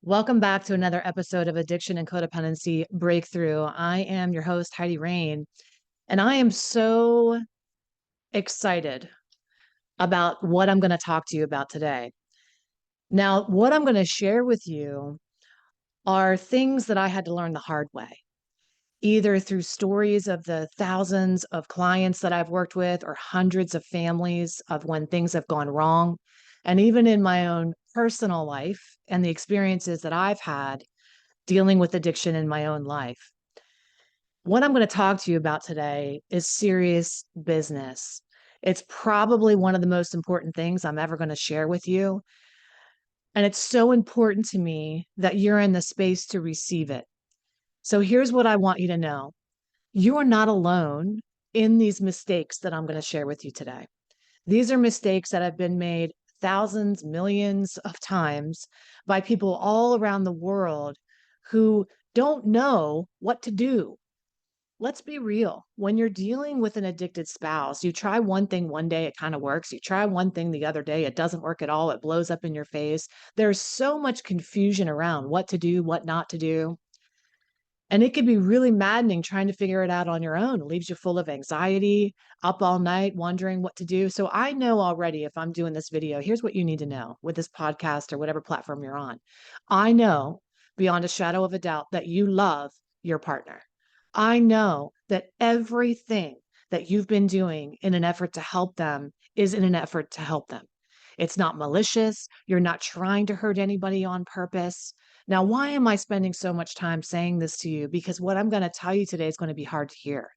Welcome back to another episode of Addiction and Codependency Breakthrough. I am your host, Heidi Rain, and I am so excited about what I'm going to talk to you about today. Now, what I'm going to share with you are things that I had to learn the hard way, either through stories of the thousands of clients that I've worked with or hundreds of families of when things have gone wrong, and even in my own personal life and the experiences that I've had dealing with addiction in my own life. What I'm going to talk to you about today is serious business. It's probably one of the most important things I'm ever going to share with you. And it's so important to me that you're in the space to receive it. So here's what I want you to know. You are not alone in these mistakes that I'm going to share with you today. These are mistakes that have been made thousands, millions of times by people all around the world who don't know what to do. Let's be real. When you're dealing with an addicted spouse, you try one thing one day, it kind of works. You try one thing the other day, it doesn't work at all. It blows up in your face. There's so much confusion around what to do, what not to do. And it can be really maddening trying to figure it out on your own. It leaves you full of anxiety, up all night, wondering what to do. So I know already if I'm doing this video, here's what you need to know with this podcast or whatever platform you're on. I know beyond a shadow of a doubt that you love your partner. I know that everything that you've been doing in an effort to help them is in an effort to help them. It's not malicious. You're not trying to hurt anybody on purpose. Now, why am I spending so much time saying this to you? Because what I'm going to tell you today is going to be hard to hear.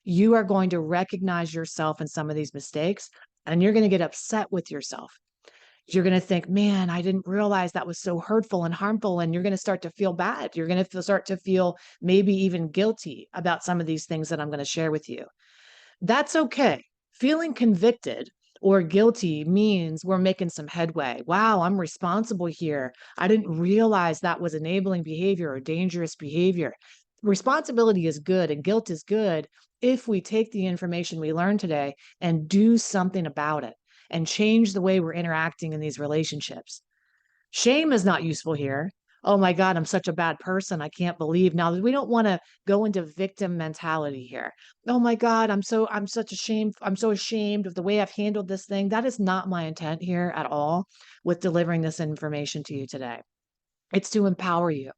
You are going to recognize yourself in some of these mistakes, and you're going to get upset with yourself. You're going to think, man, I didn't realize that was so hurtful and harmful. And you're going to start to feel bad. You're going to start to feel maybe even guilty about some of these things that I'm going to share with you. That's okay. Feeling convicted or guilty means we're making some headway. Wow, I'm responsible here. I didn't realize that was enabling behavior or dangerous behavior. Responsibility is good and guilt is good if we take the information we learned today and do something about it and change the way we're interacting in these relationships. Shame is not useful here. Oh my God, I'm such a bad person. I can't believe. Now, we don't want to go into victim mentality here. Oh my God, I'm so ashamed of the way I've handled this thing. That is not my intent here at all with delivering this information to you today. It's to empower you.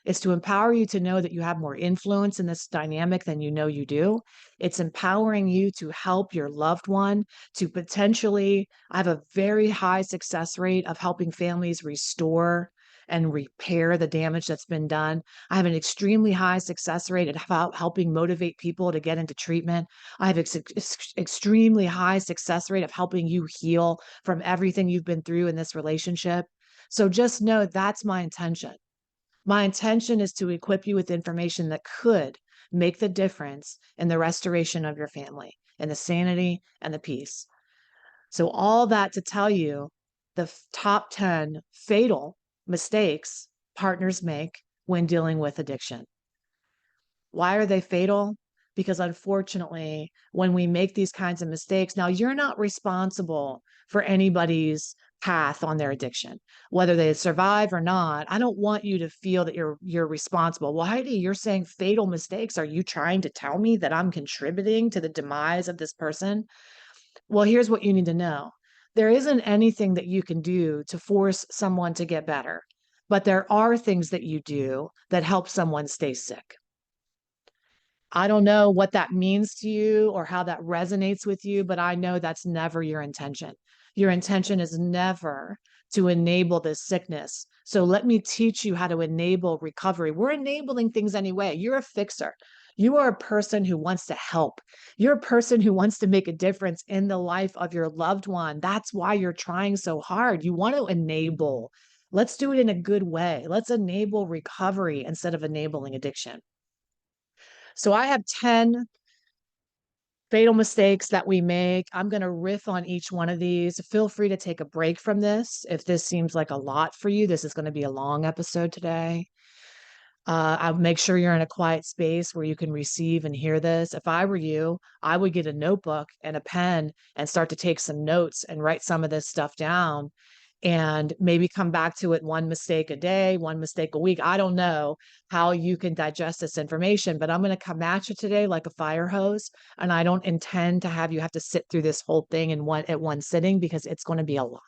It's to empower you to know that you have more influence in this dynamic than you know you do. It's empowering you to help your loved one to potentially, I have a very high success rate of helping families restore and repair the damage that's been done. I have an extremely high success rate at helping motivate people to get into treatment. I have extremely high success rate of helping you heal from everything you've been through in this relationship. So just know that's my intention. My intention is to equip you with information that could make the difference in the restoration of your family and the sanity and the peace. So all that to tell you the top 10 fatal mistakes partners make when dealing with addiction. Why are they fatal? Because unfortunately, when we make these kinds of mistakes, now you're not responsible for anybody's path on their addiction, whether they survive or not. I don't want you to feel that you're responsible. Well, Heidi, you're saying fatal mistakes. Are you trying to tell me that I'm contributing to the demise of this person? Well, here's what you need to know. There isn't anything that you can do to force someone to get better, but there are things that you do that help someone stay sick. I don't know what that means to you or how that resonates with you, but I know that's never your intention. Your intention is never to enable this sickness. So let me teach you how to enable recovery. We're enabling things anyway. You're a fixer. You are a person who wants to help. You're a person who wants to make a difference in the life of your loved one. That's why you're trying so hard. You want to enable. Let's do it in a good way. Let's enable recovery instead of enabling addiction. So I have 10 fatal mistakes that we make. I'm going to riff on each one of these. Feel free to take a break from this. If this seems like a lot for you, this is going to be a long episode today. I'll make sure you're in a quiet space where you can receive and hear this. If I were you, I would get a notebook and a pen and start to take some notes and write some of this stuff down and maybe come back to it one mistake a day, one mistake a week. I don't know how you can digest this information, but I'm going to come at you today like a fire hose. And I don't intend to have you have to sit through this whole thing at one sitting, because it's going to be a lot.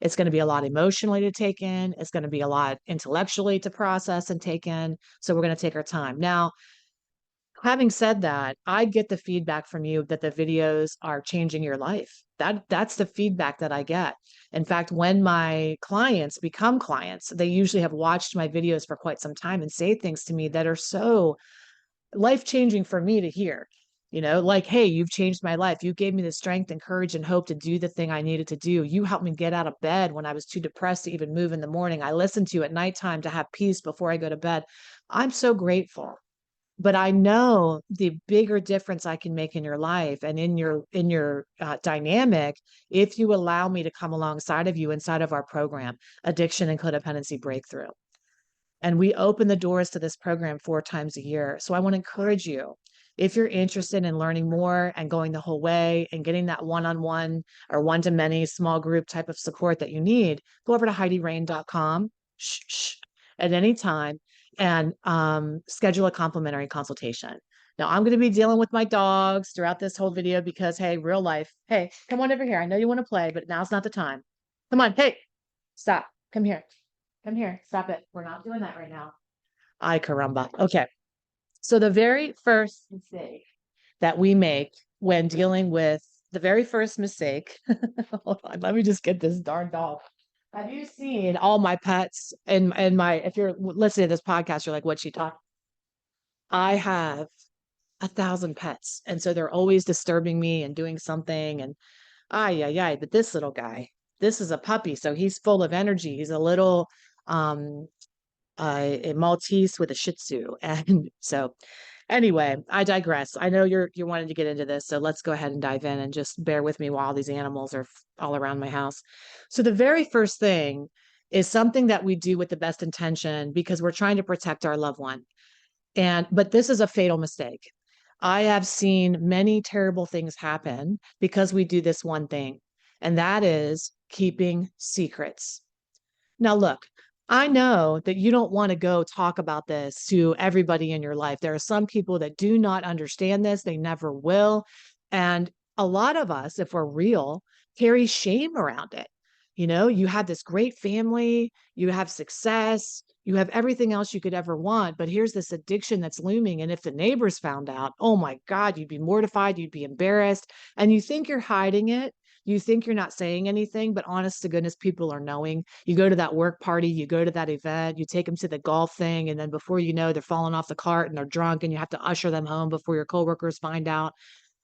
It's going to be a lot emotionally to take in. It's going to be a lot intellectually to process and take in. So we're going to take our time. Now, having said that, I get the feedback from you that the videos are changing your life. That's the feedback that I get. In fact, when my clients become clients, they usually have watched my videos for quite some time and say things to me that are so life-changing for me to hear. Like, hey, you've changed my life. You gave me the strength and courage and hope to do the thing I needed to do. You helped me get out of bed when I was too depressed to even move in the morning. I listened to you at nighttime to have peace before I go to bed. I'm so grateful. But I know the bigger difference I can make in your life and in your dynamic if you allow me to come alongside of you inside of our program, Addiction and Codependency Breakthrough. And we open the doors to this program 4 times a year. So I want to encourage you, if you're interested in learning more and going the whole way and getting that one-on-one or one-to-many small group type of support that you need, go over to HeidiRain.com at any time and schedule a complimentary consultation. Now, I'm going to be dealing with my dogs throughout this whole video because, hey, real life. Hey, come on over here. I know you want to play, but now's not the time. Come on. Hey, stop. Come here. Come here. Stop it. We're not doing that right now. Ay, caramba. Okay. So the very first mistake that we make when dealing with the very first mistake, hold on, let me just get this darn dog. Have you seen all my pets and my, if you're listening to this podcast, you're like, what's she talking? I have 1,000 pets. And so they're always disturbing me and doing something. And but this little guy, this is a puppy. So he's full of energy. He's a little, um, a Maltese with a Shih Tzu. And so anyway, I digress. I know you're wanting to get into this, so let's go ahead and dive in and just bear with me while these animals are all around my house. So the very first thing is something that we do with the best intention because we're trying to protect our loved one. But this is a fatal mistake. I have seen many terrible things happen because we do this one thing, and that is keeping secrets. Now, look, I know that you don't want to go talk about this to everybody in your life. There are some people that do not understand this, they never will. And a lot of us, if we're real, carry shame around it. You have this great family, you have success, you have everything else you could ever want, but here's this addiction that's looming. And if the neighbors found out, oh my God, you'd be mortified, you'd be embarrassed, and you think you're hiding it. You think you're not saying anything, but honest to goodness, people are knowing. You go to that work party, you go to that event, you take them to the golf thing, and then before you know, they're falling off the cart and they're drunk, and you have to usher them home before your coworkers find out.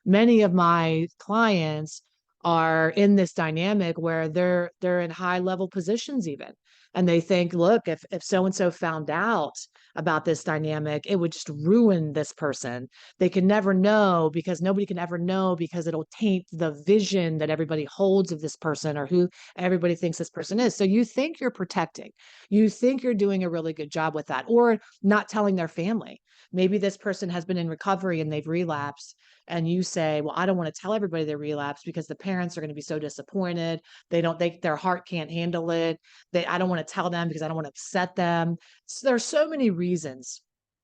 Many of my clients are in this dynamic where they're in high level positions even, and they think, look, if so and so found out about this dynamic, it would just ruin this person. They can never know because nobody can ever know because it'll taint the vision that everybody holds of this person or who everybody thinks this person is. So you think you're protecting, you think you're doing a really good job with that, or not telling their family. Maybe this person has been in recovery and they've relapsed, and you say, well, I don't want to tell everybody they relapsed because the parents are going to be so disappointed. Their heart can't handle it. I don't want to tell them because I don't want to upset them. So there are so many reasons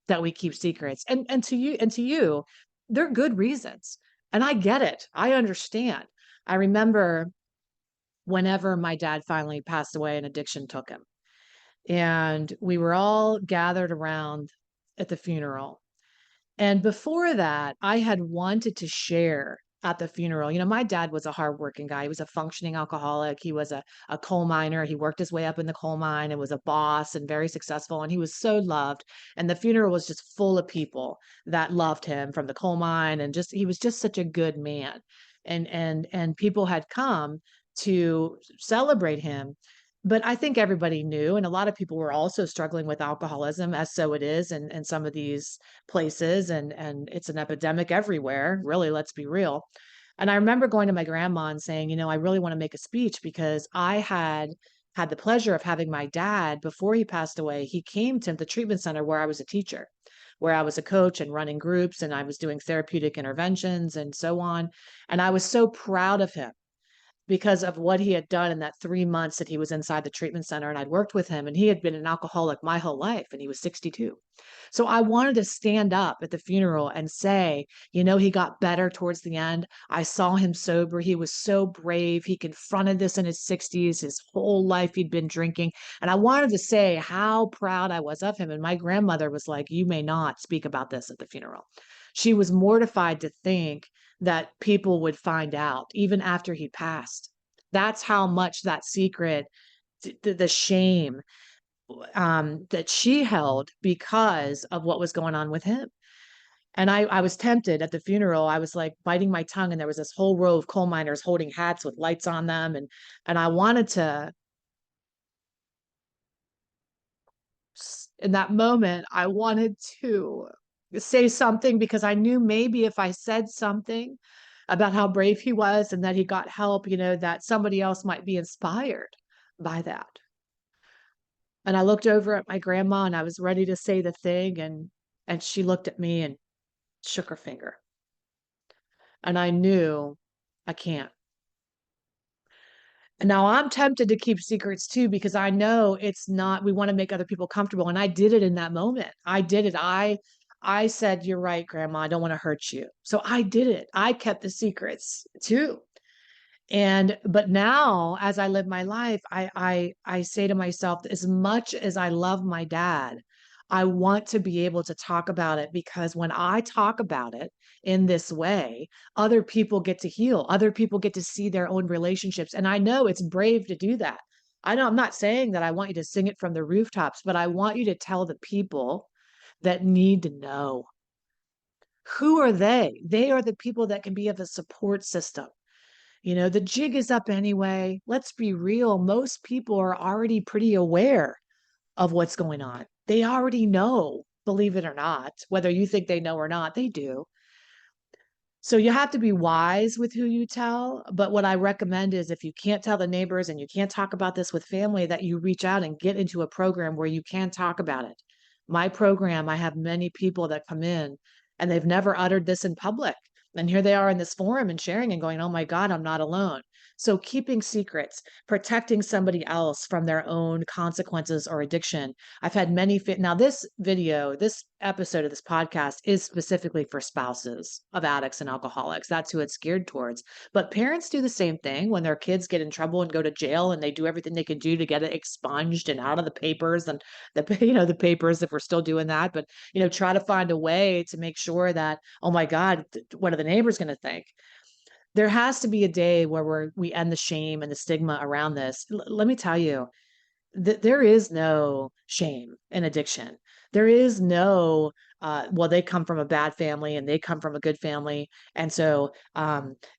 that we keep secrets. And to you, they're good reasons. And I get it. I understand. I remember whenever my dad finally passed away and addiction took him, and we were all gathered around at the funeral. And before that, I had wanted to share at the funeral. My dad was a hardworking guy. He was a functioning alcoholic. He was a coal miner. He worked his way up in the coal mine and was a boss and very successful. And he was so loved. And the funeral was just full of people that loved him from the coal mine. And he was just such a good man. And people had come to celebrate him. But I think everybody knew, and a lot of people were also struggling with alcoholism, as so it is in some of these places, and it's an epidemic everywhere, really, let's be real. And I remember going to my grandma and saying, I really want to make a speech because I had the pleasure of having my dad, before he passed away, he came to the treatment center where I was a teacher, where I was a coach and running groups, and I was doing therapeutic interventions and so on. And I was so proud of him because of what he had done in that 3 months that he was inside the treatment center. And I'd worked with him, and he had been an alcoholic my whole life, and he was 62. So I wanted to stand up at the funeral and say, he got better towards the end. I saw him sober. He was so brave. He confronted this in his 60s. His whole life he'd been drinking. And I wanted to say how proud I was of him. And my grandmother was like, you may not speak about this at the funeral. She was mortified to think that people would find out even after he passed. That's how much that secret, the shame that she held because of what was going on with him. And I was tempted at the funeral. I was like biting my tongue, and there was this whole row of coal miners holding hats with lights on them. And I wanted to, in that moment, I wanted to say something, because I knew maybe if I said something about how brave he was and that he got help, that somebody else might be inspired by that. And I looked over at my grandma, and I was ready to say the thing, and she looked at me and shook her finger. And I knew I can't. And now I'm tempted to keep secrets too, because I know it's not, we want to make other people comfortable. And I did it in that moment. I did it. I said, you're right, Grandma, I don't want to hurt you. So I did it. I kept the secrets too. But now as I live my life, I say to myself, as much as I love my dad, I want to be able to talk about it, because when I talk about it in this way, other people get to heal. Other people get to see their own relationships. And I know it's brave to do that. I know I'm not saying that I want you to sing it from the rooftops, but I want you to tell the people that need to know. Who are they? They are the people that can be of a support system. The jig is up anyway. Let's be real. Most people are already pretty aware of what's going on. They already know, believe it or not, whether you think they know or not, they do. So you have to be wise with who you tell. But what I recommend is, if you can't tell the neighbors and you can't talk about this with family, that you reach out and get into a program where you can talk about it. My program, I have many people that come in and they've never uttered this in public. And here they are in this forum and sharing and going, oh my God, I'm not alone. So keeping secrets, protecting somebody else from their own consequences or addiction. I've had many, now this episode of this podcast is specifically for spouses of addicts and alcoholics. That's who it's geared towards. But parents do the same thing when their kids get in trouble and go to jail, and they do everything they can do to get it expunged and out of the papers and the papers, if we're still doing that. But, try to find a way to make sure that, oh my God, what are the neighbors going to think? There has to be a day where we end the shame and the stigma around this. Let me tell you, there is no shame in addiction. There is no, well, they come from a bad family and they come from a good family. And so,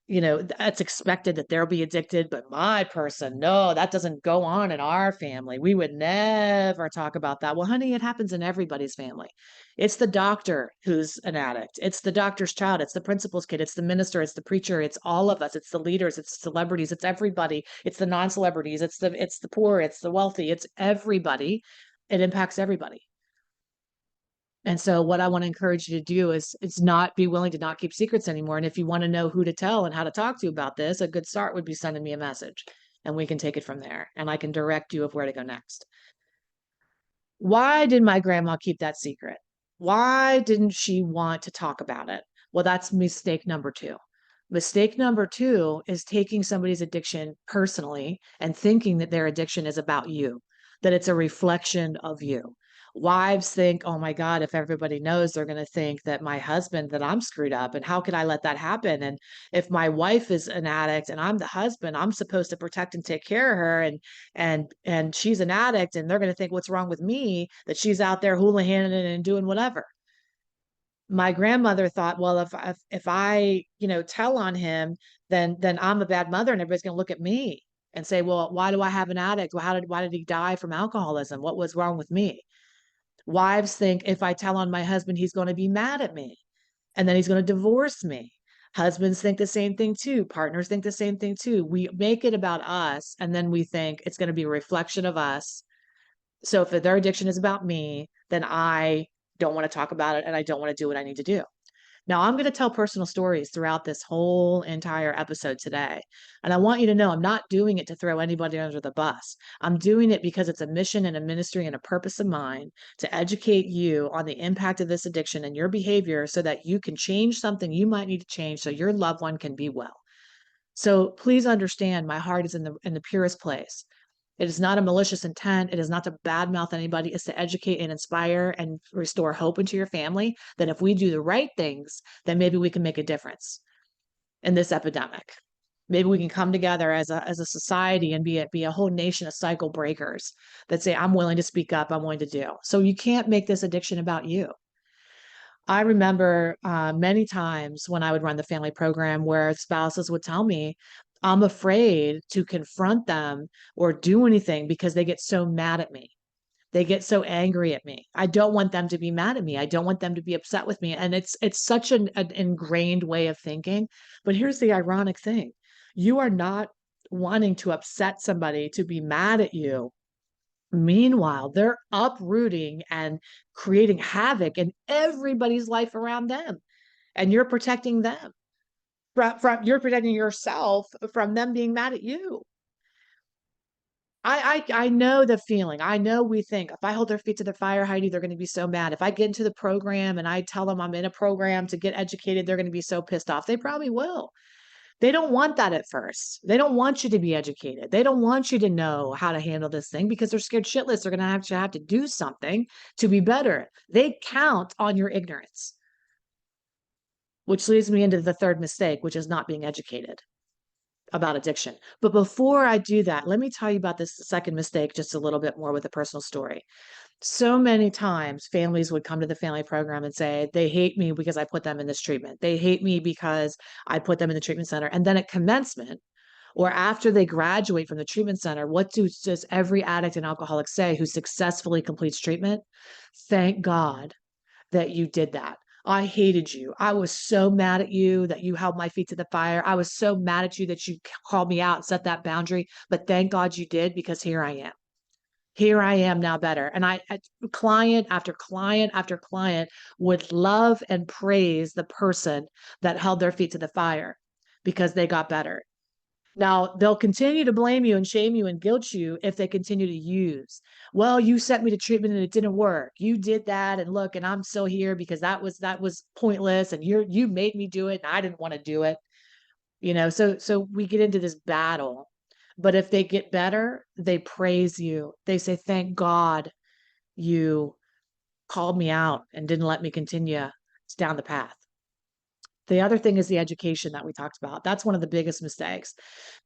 it's expected that they'll be addicted, but my person, no, that doesn't go on in our family. We would never talk about that. Well, honey, it happens in everybody's family. It's the doctor who's an addict. It's the doctor's child. It's the principal's kid. It's the minister. It's the preacher. It's all of us. It's the leaders. It's celebrities. It's everybody. It's the non-celebrities. It's the poor. It's the wealthy. It's everybody. It impacts everybody. And so what I want to encourage you to do is not be willing to not keep secrets anymore. And if you want to know who to tell and how to talk to about this, a good start would be sending me a message, and we can take it from there. And I can direct you of where to go next. Why did my grandma keep that secret? Why didn't she want to talk about it? Well, that's mistake number 2. Mistake number 2 is taking somebody's addiction personally and thinking that their addiction is about you, that it's a reflection of you. Wives think, oh my God, if everybody knows, they're going to think that that I'm screwed up. And how could I let that happen? And if my wife is an addict and I'm the husband, I'm supposed to protect and take care of her. And she's an addict, and they're going to think, what's wrong with me, that she's out there hula-hooning and doing whatever. My grandmother thought, well, if I, tell on him, then I'm a bad mother, and everybody's going to look at me and say, well, why do I have an addict? Well, why did he die from alcoholism? What was wrong with me? Wives think, if I tell on my husband, he's going to be mad at me, and then he's going to divorce me. Husbands think the same thing too. Partners think the same thing too. We make it about us, and then we think it's going to be a reflection of us. So if their addiction is about me, then I don't want to talk about it, and I don't want to do what I need to do. Now, I'm going to tell personal stories throughout this whole entire episode today. And I want you to know I'm not doing it to throw anybody under the bus. I'm doing it because it's a mission and a ministry and a purpose of mine to educate you on the impact of this addiction and your behavior so that you can change something you might need to change so your loved one can be well. So please understand my heart is in the purest place. It is not a malicious intent. It is not to badmouth anybody. It's to educate and inspire and restore hope into your family that if we do the right things, then maybe we can make a difference in this epidemic. Maybe we can come together as a society and be a whole nation of cycle breakers that say, I'm willing to speak up, I'm willing to do. So you can't make this addiction about you. I remember many times when I would run the family program where spouses would tell me, I'm afraid to confront them or do anything because they get so mad at me. They get so angry at me. I don't want them to be mad at me. I don't want them to be upset with me. And it's such an ingrained way of thinking. But here's the ironic thing. You are not wanting to upset somebody to be mad at you. Meanwhile, they're uprooting and creating havoc in everybody's life around them. And you're protecting them from you're protecting yourself from them being mad at you. I know the feeling. I know we think if I hold their feet to the fire, Heidi, they're going to be so mad. If I get into the program and I tell them I'm in a program to get educated, they're going to be so pissed off. They probably will. They don't want that at first. They don't want you to be educated. They don't want you to know how to handle this thing because they're scared shitless. They're going to have to do something to be better. They count on your ignorance, which leads me into the third mistake, which is not being educated about addiction. But before I do that, let me tell you about this second mistake just a little bit more with a personal story. So many times families would come to the family program and say, they hate me because I put them in this treatment. They hate me because I put them in the treatment center. And then at commencement, or after they graduate from the treatment center, what does every addict and alcoholic say who successfully completes treatment? Thank God that you did that. I hated you. I was so mad at you that you held my feet to the fire. I was so mad at you that you called me out and set that boundary. But thank God you did, because here I am. Here I am now better. And client after client after client would love and praise the person that held their feet to the fire because they got better. Now, they'll continue to blame you and shame you and guilt you if they continue to use. Well, you sent me to treatment and it didn't work. You did that, and look, and I'm still here because that was pointless, and you made me do it and I didn't want to do it. So we get into this battle. But if they get better, they praise you. They say, "Thank God you called me out and didn't let me continue down the path." The other thing is the education that we talked about. That's one of the biggest mistakes.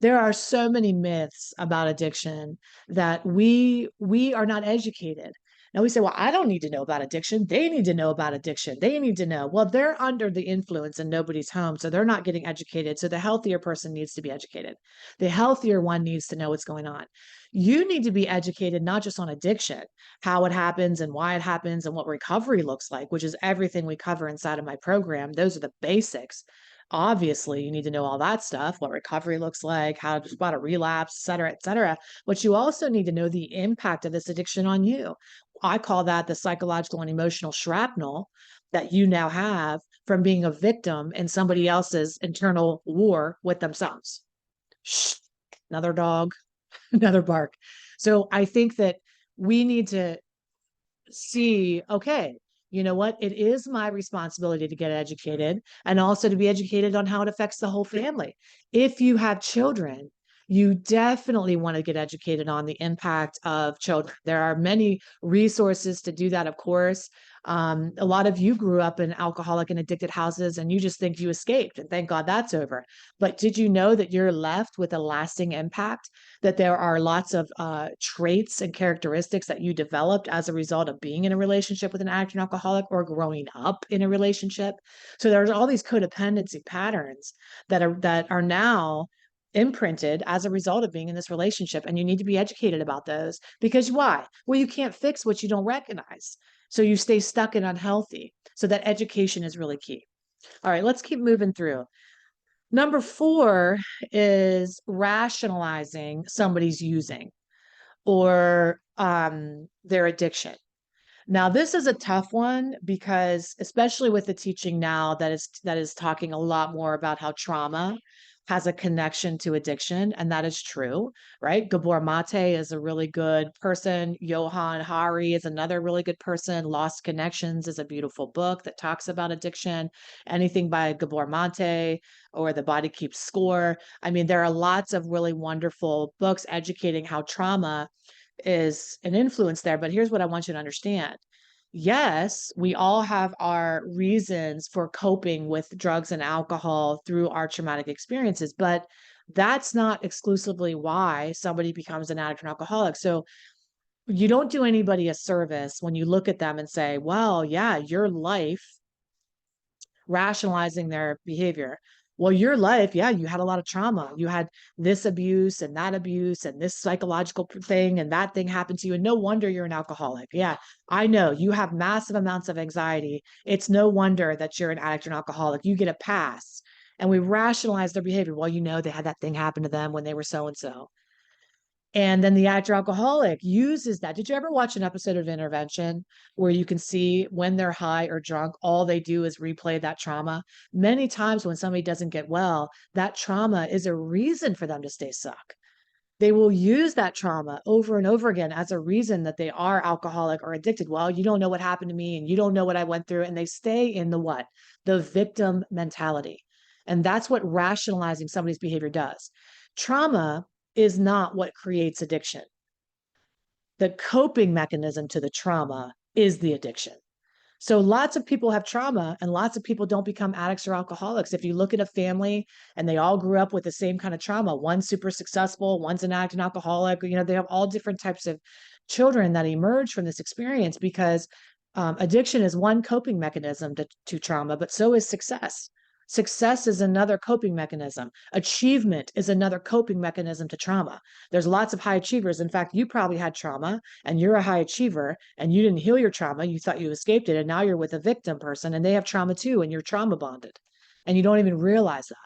There are so many myths about addiction that we are not educated. Now we say, well, I don't need to know about addiction. They need to know about addiction. They need to know. Well, they're under the influence and nobody's home, so they're not getting educated. So the healthier person needs to be educated. The healthier one needs to know what's going on. You need to be educated not just on addiction, how it happens and why it happens and what recovery looks like, which is everything we cover inside of my program. Those are the basics. Obviously, you need to know all that stuff, what recovery looks like, how to spot a relapse, et cetera, et cetera. But you also need to know the impact of this addiction on you. I call that the psychological and emotional shrapnel that you now have from being a victim in somebody else's internal war with themselves. Shh, another dog, another bark. So I think that we need to see, okay, you know what? It is my responsibility to get educated and also to be educated on how it affects the whole family. If you have children, you definitely want to get educated on the impact of children. There are many resources to do that, of course. A lot of you grew up in alcoholic and addicted houses and you just think you escaped, and thank God that's over. But did you know that you're left with a lasting impact? That there are lots of traits and characteristics that you developed as a result of being in a relationship with an addict and alcoholic or growing up in a relationship. So there's all these codependency patterns that are now imprinted as a result of being in this relationship. And you need to be educated about those, because why? Well, you can't fix what you don't recognize. So you stay stuck and unhealthy. So that education is really key. All right, let's keep moving through. Number 4 is rationalizing somebody's using or their addiction. Now, this is a tough one because especially with the teaching now that is talking a lot more about how trauma has a connection to addiction, and that is true, right? Gabor Mate is a really good person. Johann Hari is another really good person. Lost Connections is a beautiful book that talks about addiction. Anything by Gabor Mate or The Body Keeps Score. I mean, there are lots of really wonderful books educating how trauma is an influence there. But here's what I want you to understand. Yes, we all have our reasons for coping with drugs and alcohol through our traumatic experiences, but that's not exclusively why somebody becomes an addict or alcoholic. So you don't do anybody a service when you look at them and say, well, yeah, your life rationalizing their behavior. Well, your life, yeah, you had a lot of trauma. You had this abuse and this psychological thing and that thing happened to you. And no wonder you're an alcoholic. Yeah, I know you have massive amounts of anxiety. It's no wonder that you're an addict or an alcoholic. You get a pass. And we rationalize their behavior. Well, they had that thing happen to them when they were so and so. And then the actor alcoholic uses that. Did you ever watch an episode of Intervention where you can see when they're high or drunk, all they do is replay that trauma? Many times when somebody doesn't get well, that trauma is a reason for them to stay stuck. They will use that trauma over and over again as a reason that they are alcoholic or addicted. Well, you don't know what happened to me and you don't know what I went through. And they stay in the what? The victim mentality. And that's what rationalizing somebody's behavior does. Trauma is not what creates addiction. The coping mechanism to the trauma is the addiction. So lots of people have trauma and lots of people don't become addicts or alcoholics. If you look at a family and they all grew up with the same kind of trauma, one's super successful, one's an addict and alcoholic, they have all different types of children that emerge from this experience because addiction is one coping mechanism to trauma, but so is success. Success is another coping mechanism. Achievement is another coping mechanism to trauma. There's lots of high achievers. In fact, you probably had trauma and you're a high achiever and you didn't heal your trauma. You thought you escaped it. And now you're with a victim person and they have trauma too. And you're trauma bonded. And you don't even realize that.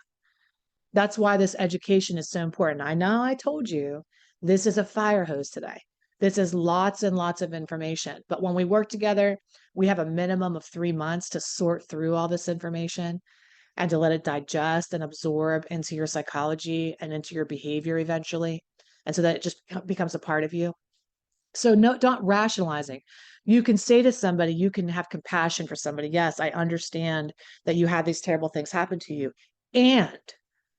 That's why this education is so important. I know I told you this is a fire hose today. This is lots and lots of information. But when we work together, we have a minimum of 3 months to sort through all this information and to let it digest and absorb into your psychology and into your behavior eventually. And so that it just becomes a part of you. So no, not rationalizing. You can say to somebody, you can have compassion for somebody. Yes, I understand that you had these terrible things happen to you. And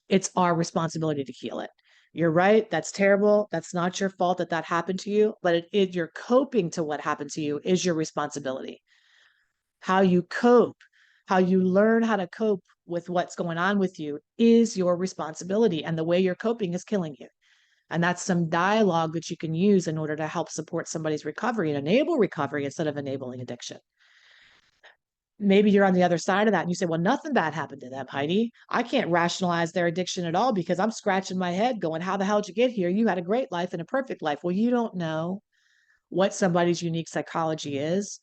it's our responsibility to heal it. You're right. That's terrible. That's not your fault that happened to you, but you're coping to what happened to you is your responsibility. How you cope, how you learn how to cope with what's going on with you is your responsibility. And the way you're coping is killing you. And that's some dialogue that you can use in order to help support somebody's recovery and enable recovery instead of enabling addiction. Maybe you're on the other side of that and you say, well, nothing bad happened to them, Heidi. I can't rationalize their addiction at all because I'm scratching my head going, how the hell did you get here? You had a great life and a perfect life. Well, you don't know what somebody's unique psychology is.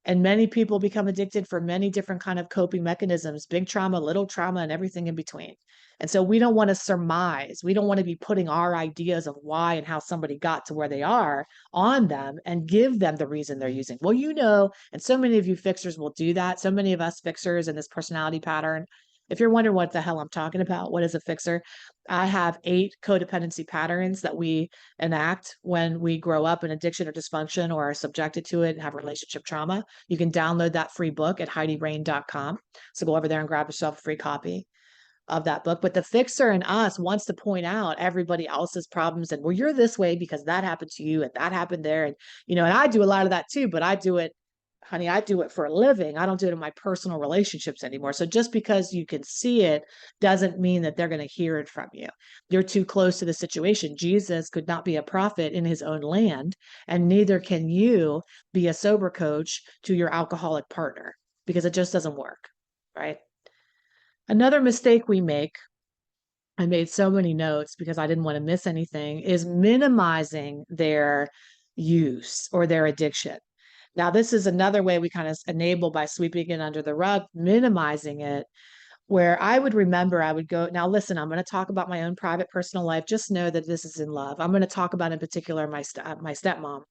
And many people become addicted for many different kind of coping mechanisms, big trauma, little trauma, and everything in between. And so we don't want to surmise. We don't want to be putting our ideas of why and how somebody got to where they are on them and give them the reason they're using. Well, and so many of you fixers will do that. So many of us fixers in this personality pattern. If you're wondering what the hell I'm talking about, what is a fixer? I have 8 codependency patterns that we enact when we grow up in addiction or dysfunction or are subjected to it and have relationship trauma. You can download that free book at HeidiRain.com. So go over there and grab yourself a free copy of that book. But the fixer in us wants to point out everybody else's problems and, well, you're this way because that happened to you and that happened there. And I do a lot of that too, but I do it for a living. I don't do it in my personal relationships anymore. So just because you can see it doesn't mean that they're going to hear it from you. You're too close to the situation. Jesus could not be a prophet in his own land, and neither can you be a sober coach to your alcoholic partner because it just doesn't work, right? Another mistake we make, I made so many notes because I didn't want to miss anything, is minimizing their use or their addiction. Now, this is another way we kind of enable by sweeping it under the rug, minimizing it. where I would remember I would go, now listen, I'm going to talk about my own private personal life. Just know that this is in love. I'm going to talk about in particular my stepmom,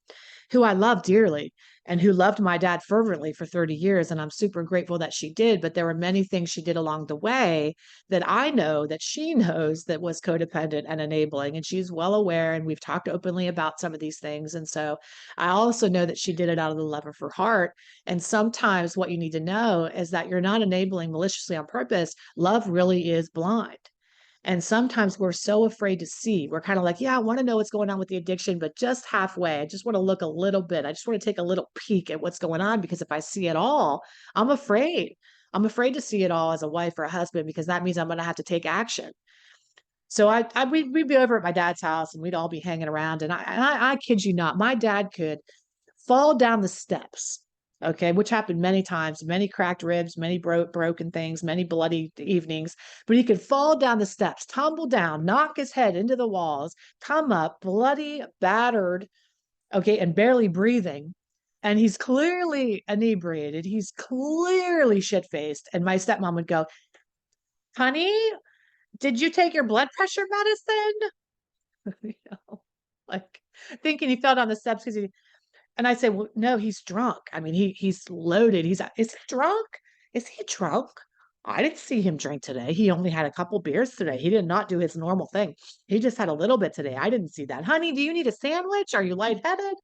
who I love dearly and who loved my dad fervently for 30 years. And I'm super grateful that she did. But there were many things she did along the way that I know that she knows that was codependent and enabling. And she's well aware. And we've talked openly about some of these things. And so I also know that she did it out of the love of her heart. And sometimes what you need to know is that you're not enabling maliciously on purpose. Love really is blind. And sometimes we're so afraid to see. We're kind of like, yeah, I want to know what's going on with the addiction, but just halfway. I just want to look a little bit. I just want to take a little peek at what's going on, because if I see it all, I'm afraid. I'm afraid to see it all as a wife or a husband, because that means I'm going to have to take action. So we'd be over at my dad's house and we'd all be hanging around. And I kid you not, my dad could fall down the steps. Okay, which happened many times, many cracked ribs, many broken things, many bloody evenings. But he could fall down the steps, tumble down, knock his head into the walls, come up bloody, battered, okay, and barely breathing. And he's clearly inebriated. He's clearly shit faced. And my stepmom would go, honey, did you take your blood pressure medicine? You know, like thinking he fell down the steps because he. And I say, well, no, he's drunk. I mean, he's loaded. Is he drunk? Is he drunk? I didn't see him drink today. He only had a couple beers today. He did not do his normal thing. He just had a little bit today. I didn't see that. Honey, do you need a sandwich? Are you lightheaded?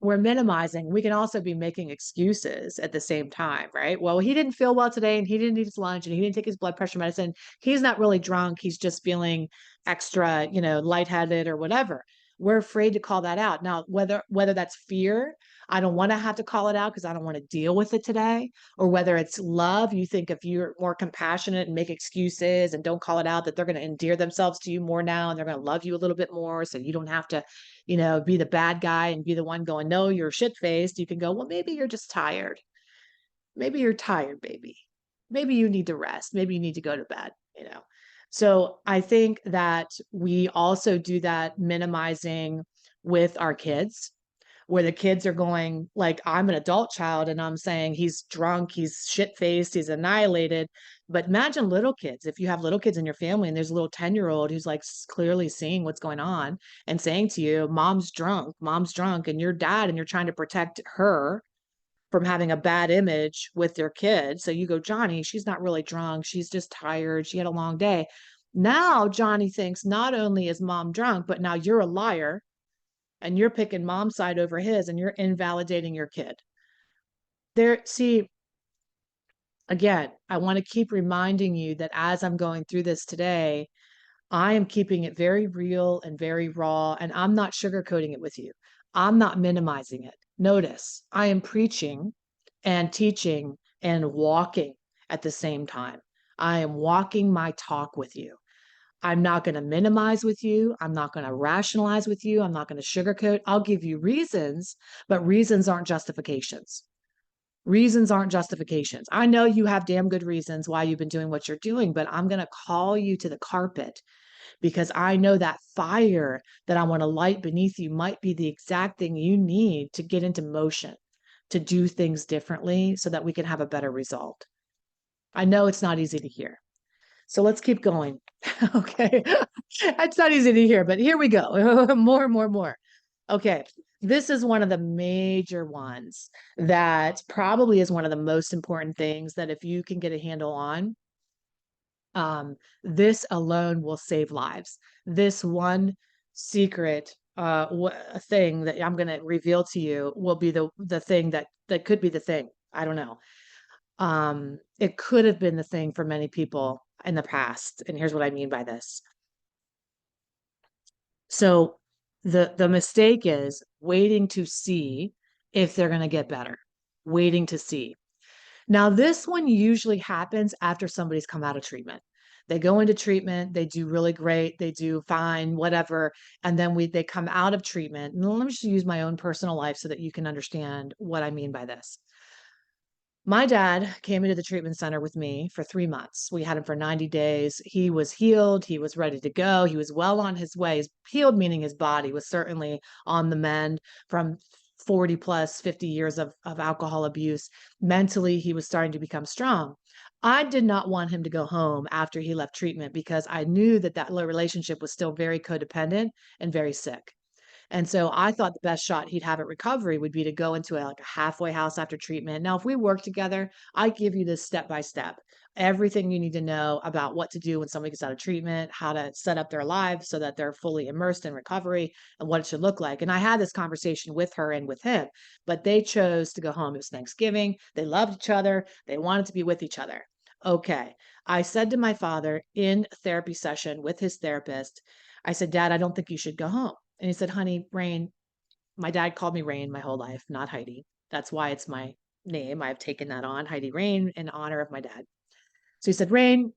We're minimizing. We can also be making excuses at the same time, right? Well, he didn't feel well today and he didn't eat his lunch and he didn't take his blood pressure medicine. He's not really drunk. He's just feeling extra, lightheaded or whatever. We're afraid to call that out. Now, whether that's fear, I don't want to have to call it out because I don't want to deal with it today, or whether it's love, you think if you're more compassionate and make excuses and don't call it out, that they're going to endear themselves to you more now and they're going to love you a little bit more, so you don't have to be the bad guy and be the one going, no, you're shit faced. You can go, well, maybe you're just tired. Maybe you're tired, baby. Maybe you need to rest. Maybe you need to go to bed. So I think that we also do that minimizing with our kids, where the kids are going, like, I'm an adult child and I'm saying he's drunk, he's shit faced, he's annihilated. But imagine little kids. If you have little kids in your family and there's a little 10-year-old who's like clearly seeing what's going on and saying to you, mom's drunk, and you're dad and you're trying to protect her from having a bad image with your kid. So you go, Johnny, she's not really drunk. She's just tired. She had a long day. Now Johnny thinks not only is mom drunk, but now you're a liar and you're picking mom's side over his and you're invalidating your kid. See, again, I want to keep reminding you that as I'm going through this today, I am keeping it very real and very raw, and I'm not sugarcoating it with you. I'm not minimizing it. Notice I am preaching and teaching and walking at the same time. I am walking my talk with you. I'm not going to minimize with you. I'm not going to rationalize with you. I'm not going to sugarcoat. I'll give you reasons, but reasons aren't justifications. Reasons aren't justifications. I know you have damn good reasons why you've been doing what you're doing, but I'm going to call you to the carpet because I know that fire that I want to light beneath you might be the exact thing you need to get into motion, to do things differently so that we can have a better result. I know it's not easy to hear. So let's keep going. Okay. It's not easy to hear, but here we go. More. Okay. This is one of the major ones that probably is one of the most important things that if you can get a handle on, this alone will save lives. This one secret thing that I'm going to reveal to you will be the thing that could be the thing. I don't know. It could have been the thing for many people in the past. And here's what I mean by this. So the mistake is waiting to see if they're going to get better, waiting to see. Now, this one usually happens after somebody's come out of treatment. They go into treatment, they do really great, they do fine, whatever, and then they come out of treatment. And let me just use my own personal life so that you can understand what I mean by this. My dad came into the treatment center with me for 3 months. We had him for 90 days. He was healed. He was ready to go. He was well on his way. Healed meaning his body was certainly on the mend from 40 plus 50 years of alcohol abuse. Mentally, he was starting to become strong. I did not want him to go home after he left treatment because I knew that that relationship was still very codependent and very sick. And so I thought the best shot he'd have at recovery would be to go into like a halfway house after treatment. Now, if we work together, I give you this step by step, everything you need to know about what to do when somebody gets out of treatment, how to set up their lives so that they're fully immersed in recovery and what it should look like. And I had this conversation with her and with him, but they chose to go home. It was Thanksgiving. They loved each other. They wanted to be with each other. Okay. I said to my father in therapy session with his therapist, I said, Dad, I don't think you should go home. And he said, honey, Rain, my dad called me Rain my whole life, not Heidi. That's why it's my name. I've taken that on, Heidi Rain, in honor of my dad. So he said, Rain,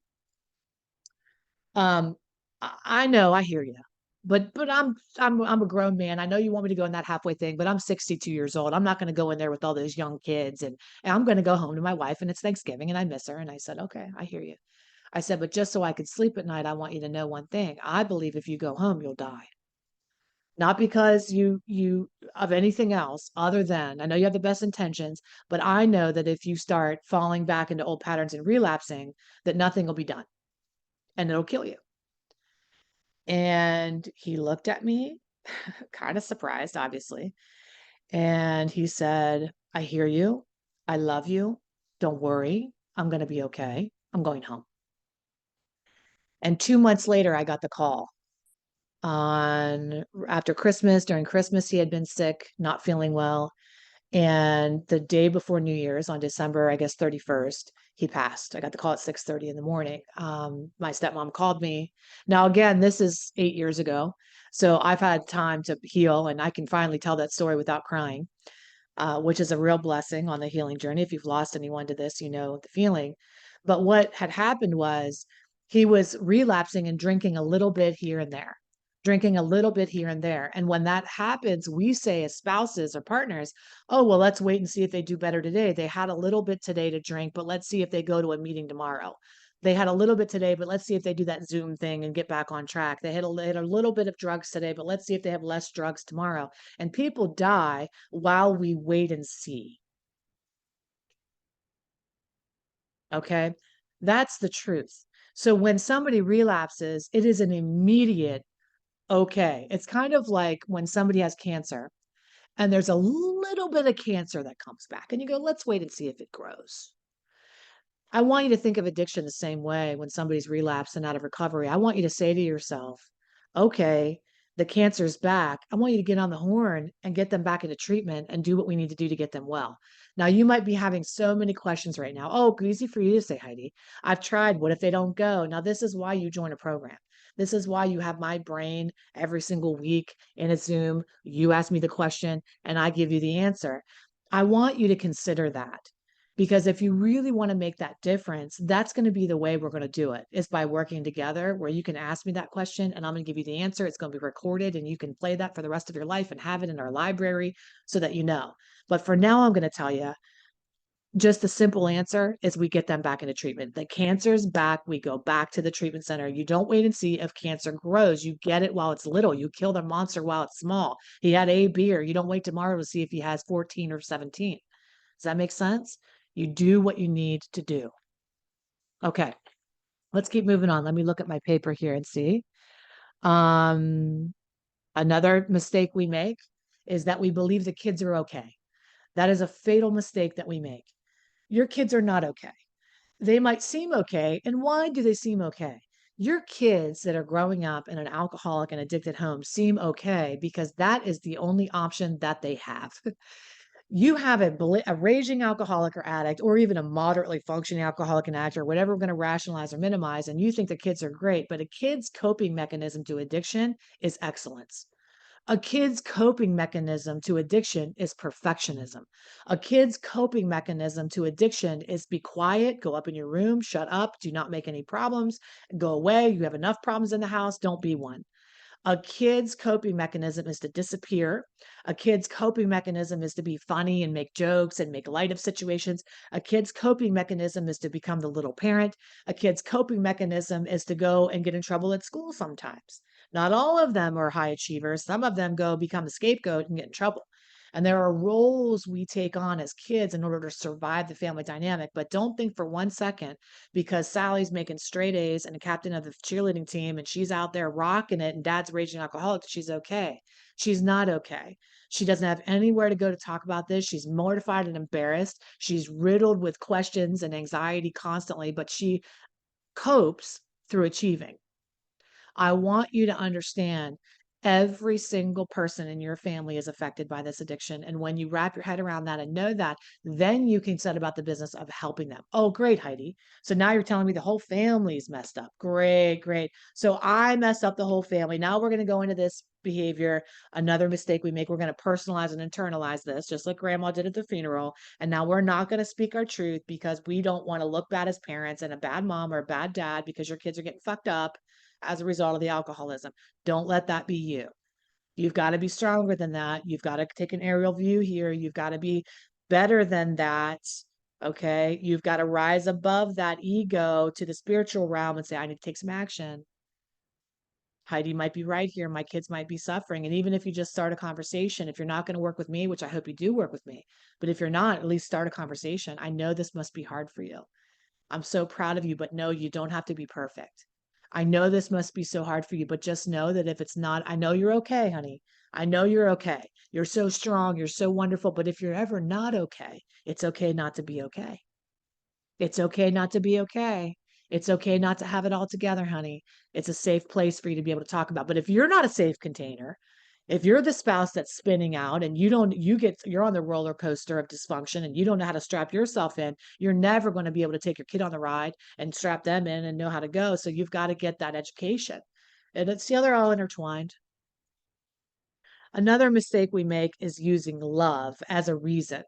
um, I know, I hear you. But I'm a grown man. I know you want me to go in that halfway thing, but I'm 62 years old. I'm not going to go in there with all those young kids and I'm going to go home to my wife and it's Thanksgiving and I miss her. And I said, okay, I hear you. I said, but just so I could sleep at night, I want you to know one thing. I believe if you go home, you'll die. Not because you of anything else other than I know you have the best intentions, but I know that if you start falling back into old patterns and relapsing, that nothing will be done and it'll kill you. And he looked at me, kind of surprised, obviously. And he said, I hear you. I love you. Don't worry. I'm going to be okay. I'm going home. And 2 months later, I got the call on after Christmas. During Christmas, he had been sick, not feeling well. And the day before New Year's on December, I guess 31st, he passed. I got the call at 6:30 in the morning. My stepmom called me. Now, again, this is 8 years ago. So I've had time to heal and I can finally tell that story without crying, which is a real blessing on the healing journey. If you've lost anyone to this, you know the feeling. But what had happened was he was relapsing and drinking a little bit here and there, drinking a little bit here and there. And when that happens, we say as spouses or partners, oh, well, let's wait and see if they do better today. They had a little bit today to drink, but let's see if they go to a meeting tomorrow. They had a little bit today, but let's see if they do that Zoom thing and get back on track. They had a little bit of drugs today, but let's see if they have less drugs tomorrow. And people die while we wait and see. Okay. That's the truth. So when somebody relapses, it is an immediate okay. It's kind of like when somebody has cancer and there's a little bit of cancer that comes back, and you go, let's wait and see if it grows. I want you to think of addiction the same way when somebody's relapsed and out of recovery. I want you to say to yourself, okay, the cancer's back. I want you to get on the horn and get them back into treatment and do what we need to do to get them well. Now, you might be having so many questions right now. Oh, easy for you to say, Heidi. I've tried. What if they don't go? Now, this is why you join a program. This is why you have my brain every single week in a Zoom. You ask me the question and I give you the answer. I want you to consider that. Because if you really want to make that difference, that's going to be the way we're going to do it is by working together where you can ask me that question and I'm going to give you the answer. It's going to be recorded and you can play that for the rest of your life and have it in our library so that you know. But for now, I'm going to tell you just the simple answer is we get them back into treatment. The cancer's back. We go back to the treatment center. You don't wait and see if cancer grows. You get it while it's little. You kill the monster while it's small. He had A, B, or you don't wait tomorrow to see if he has 14 or 17. Does that make sense? You do what you need to do. Okay, let's keep moving on. Let me look at my paper here and see. Another mistake we make is that we believe the kids are okay. That is a fatal mistake that we make. Your kids are not okay. They might seem okay. And why do they seem okay? Your kids that are growing up in an alcoholic and addicted home seem okay because that is the only option that they have. You have a raging alcoholic or addict, or even a moderately functioning alcoholic and addict, or whatever we're going to rationalize or minimize, and you think the kids are great, but a kid's coping mechanism to addiction is excellence. A kid's coping mechanism to addiction is perfectionism. A kid's coping mechanism to addiction is be quiet, go up in your room, shut up, do not make any problems, go away. You have enough problems in the house, don't be one. A kid's coping mechanism is to disappear. A kid's coping mechanism is to be funny and make jokes and make light of situations. A kid's coping mechanism is to become the little parent. A kid's coping mechanism is to go and get in trouble at school sometimes. Not all of them are high achievers. Some of them go become the scapegoat and get in trouble. And there are roles we take on as kids in order to survive the family dynamic. But don't think for 1 second because Sally's making straight A's and a captain of the cheerleading team and she's out there rocking it and dad's raging alcoholic, she's okay. She's not okay. She doesn't have anywhere to go to talk about this. She's mortified and embarrassed. She's riddled with questions and anxiety constantly, but she copes through achieving. I want you to understand every single person in your family is affected by this addiction. And when you wrap your head around that and know that, then you can set about the business of helping them. Oh, great, Heidi. So now you're telling me the whole family's messed up. Great, great. So I messed up the whole family. Now we're going to go into this behavior. Another mistake we make, we're going to personalize and internalize this, just like grandma did at the funeral. And now we're not going to speak our truth because we don't want to look bad as parents and a bad mom or a bad dad because your kids are getting fucked up as a result of the alcoholism. Don't let that be you. You've got to be stronger than that. You've got to take an aerial view here. You've got to be better than that. Okay. You've got to rise above that ego to the spiritual realm and say, I need to take some action. Heidi might be right here. My kids might be suffering. And even if you just start a conversation, if you're not going to work with me, which I hope you do work with me, but if you're not, at least start a conversation. I know this must be hard for you. I'm so proud of you, but no, you don't have to be perfect. I know this must be so hard for you, but just know that if it's not, I know you're okay, honey. I know you're okay. You're so strong. You're so wonderful. But if you're ever not okay, it's okay not to be okay. It's okay not to be okay. It's okay not to have it all together, honey. It's a safe place for you to be able to talk about. But if you're not a safe container, if you're the spouse that's spinning out and you're on the roller coaster of dysfunction and you don't know how to strap yourself in, you're never going to be able to take your kid on the ride and strap them in and know how to go. So you've got to get that education. And it's the other all intertwined. Another mistake we make is using love as a reason.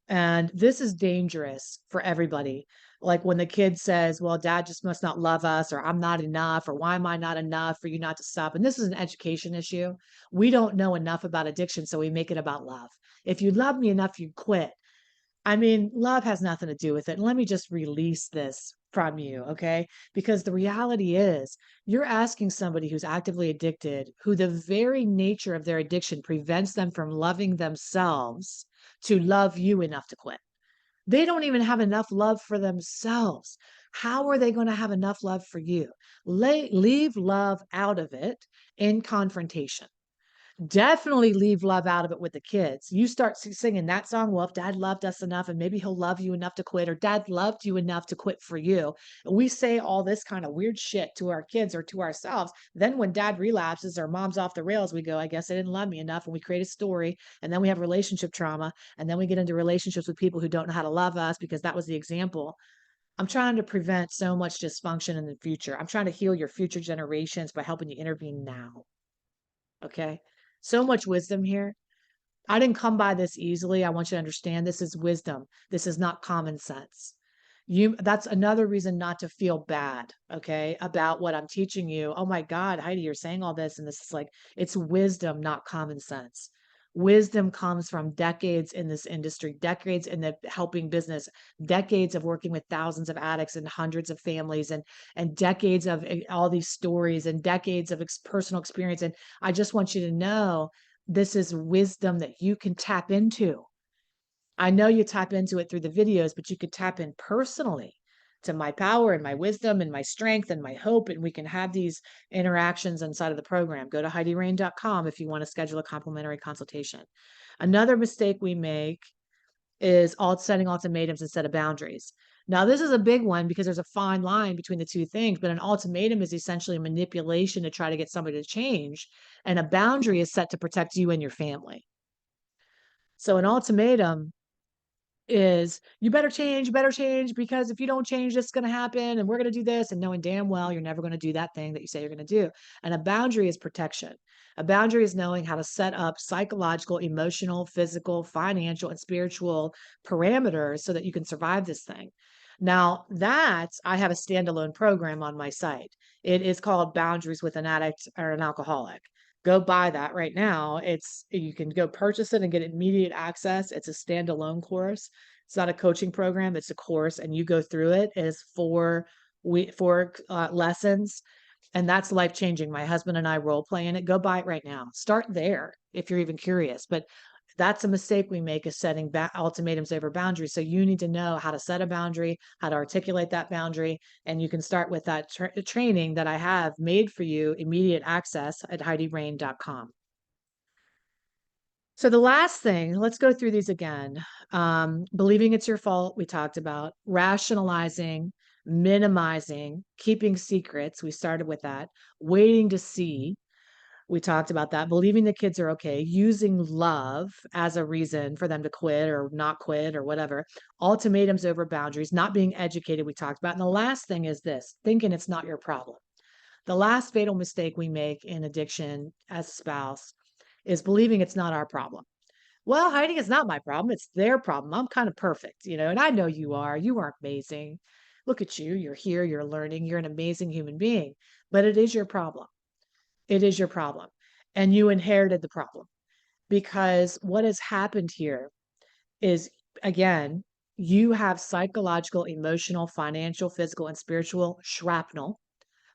And this is dangerous for everybody. Like when the kid says, well, dad just must not love us, or I'm not enough, or why am I not enough for you not to stop? And this is an education issue. We don't know enough about addiction, so we make it about love. If you love me enough, you quit. I mean, love has nothing to do with it. And let me just release this from you, okay? Because the reality is, you're asking somebody who's actively addicted, who the very nature of their addiction prevents them from loving themselves, to love you enough to quit. They don't even have enough love for themselves. How are they going to have enough love for you? Leave love out of it in confrontation. Definitely leave love out of it with the kids. You start singing that song, well, if dad loved us enough and maybe he'll love you enough to quit, or dad loved you enough to quit for you. And we say all this kind of weird shit to our kids or to ourselves. Then when dad relapses or mom's off the rails, we go, I guess they didn't love me enough. And we create a story. And then we have relationship trauma. And then we get into relationships with people who don't know how to love us because that was the example. I'm trying to prevent so much dysfunction in the future. I'm trying to heal your future generations by helping you intervene now. Okay. So much wisdom here. I didn't come by this easily. I want you to understand this is wisdom. This is not common sense. That's another reason not to feel bad, okay, about what I'm teaching you. Oh my God, Heidi, you're saying all this, and this is like, it's wisdom, not common sense. Wisdom comes from decades in this industry, decades in the helping business, decades of working with thousands of addicts and hundreds of families, and decades of all these stories and decades of personal experience. And I just want you to know this is wisdom that you can tap into. I know you tap into it through the videos, but you could tap in personally to my power and my wisdom and my strength and my hope. And we can have these interactions inside of the program. Go to HeidiRain.com if you want to schedule a complimentary consultation. Another mistake we make is setting ultimatums instead of boundaries. Now, this is a big one because there's a fine line between the two things, but an ultimatum is essentially a manipulation to try to get somebody to change, and a boundary is set to protect you and your family. So an ultimatum is you better change because if you don't change, this is going to happen and we're going to do this, and knowing damn well you're never going to do that thing that you say you're going to do. And a boundary is protection. A boundary is knowing how to set up psychological, emotional, physical, financial, and spiritual parameters so that you can survive this thing. Now, I have a standalone program on my site. It is called Boundaries with an Addict or an Alcoholic. Go buy that right now. You can go purchase it and get immediate access. It's a standalone course. It's not a coaching program. It's a course, and you go through it. It is four lessons, and that's life changing. My husband and I role play in it. Go buy it right now. Start there if you're even curious. But That's a mistake we make, is setting ultimatums over boundaries. So you need to know how to set a boundary, how to articulate that boundary, and you can start with that training that I have made for you, immediate access at HeidiRain.com. So the last thing, let's go through these again. Believing it's your fault, we talked about. Rationalizing, minimizing, keeping secrets, we started with that. Waiting to see, we talked about that. Believing the kids are okay, using love as a reason for them to quit or not quit or whatever. Ultimatums over boundaries, not being educated, we talked about. And the last thing is this, thinking it's not your problem. The last fatal mistake we make in addiction as a spouse is believing it's not our problem. Well, Heidi, it's not my problem. It's their problem. I'm kind of perfect, and I know you are. You are amazing. Look at you. You're here. You're learning. You're an amazing human being, but it is your problem. It is your problem. And you inherited the problem, because what has happened here is, again, you have psychological, emotional, financial, physical, and spiritual shrapnel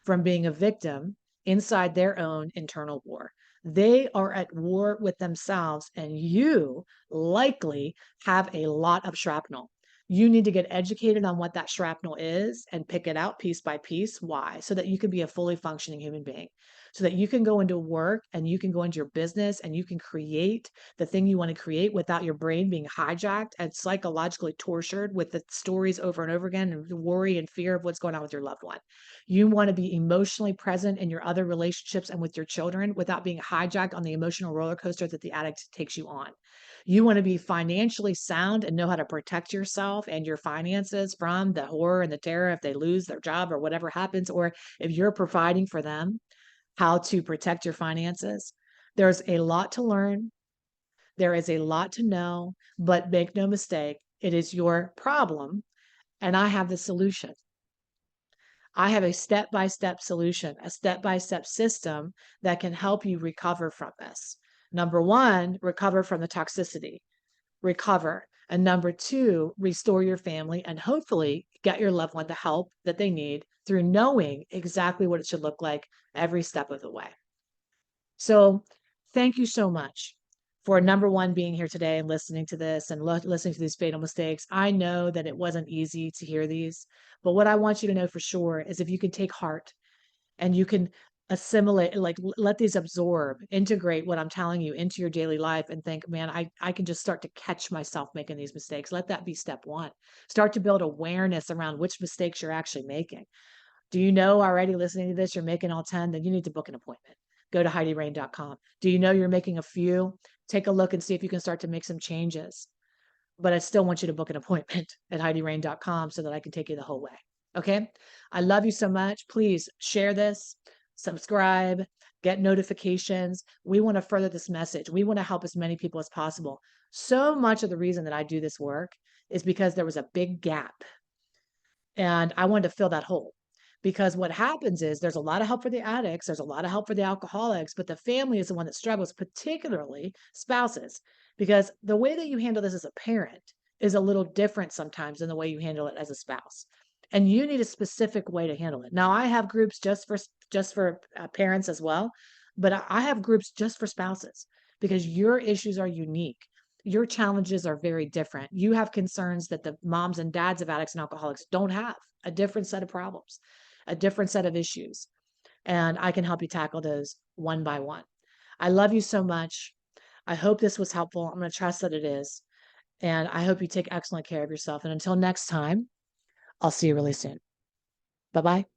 from being a victim inside their own internal war. They are at war with themselves, and you likely have a lot of shrapnel. You need to get educated on what that shrapnel is and pick it out piece by piece. Why? So that you can be a fully functioning human being, so that you can go into work and you can go into your business and you can create the thing you want to create without your brain being hijacked and psychologically tortured with the stories over and over again, and the worry and fear of what's going on with your loved one. You want to be emotionally present in your other relationships and with your children without being hijacked on the emotional roller coaster that the addict takes you on. You want to be financially sound and know how to protect yourself and your finances from the horror and the terror if they lose their job or whatever happens, or if you're providing for them, how to protect your finances. There's a lot to learn. There is a lot to know, but make no mistake, it is your problem, and I have the solution. I have a step-by-step solution, a step-by-step system that can help you recover from this. Number one, recover from the toxicity, recover. And number two, restore your family and hopefully get your loved one the help that they need through knowing exactly what it should look like every step of the way. So thank you so much for, number one, being here today and listening to this and listening to these fatal mistakes. I know that it wasn't easy to hear these, but what I want you to know for sure is, if you can take heart and you can assimilate, like let these absorb, integrate what I'm telling you into your daily life and think, man, I can just start to catch myself making these mistakes. Let that be step one. Start to build awareness around which mistakes you're actually making. Do you know already, listening to this, you're making all 10? Then you need to book an appointment. Go to HeidiRain.com. Do you know you're making a few? Take a look and see if you can start to make some changes. But I still want you to book an appointment at HeidiRain.com so that I can take you the whole way. Okay? I love you so much. Please share this, subscribe, get notifications. We want to further this message. We want to help as many people as possible. So much of the reason that I do this work is because there was a big gap, and I wanted to fill that hole. Because what happens is, there's a lot of help for the addicts, there's a lot of help for the alcoholics, but the family is the one that struggles, particularly spouses, because the way that you handle this as a parent is a little different sometimes than the way you handle it as a spouse. And you need a specific way to handle it. Now, I have groups just for parents as well, but I have groups just for spouses, because your issues are unique. Your challenges are very different. You have concerns that the moms and dads of addicts and alcoholics don't have, a different set of problems, a different set of issues. And I can help you tackle those one by one. I love you so much. I hope this was helpful. I'm going to trust that it is. And I hope you take excellent care of yourself. And until next time, I'll see you really soon. Bye bye.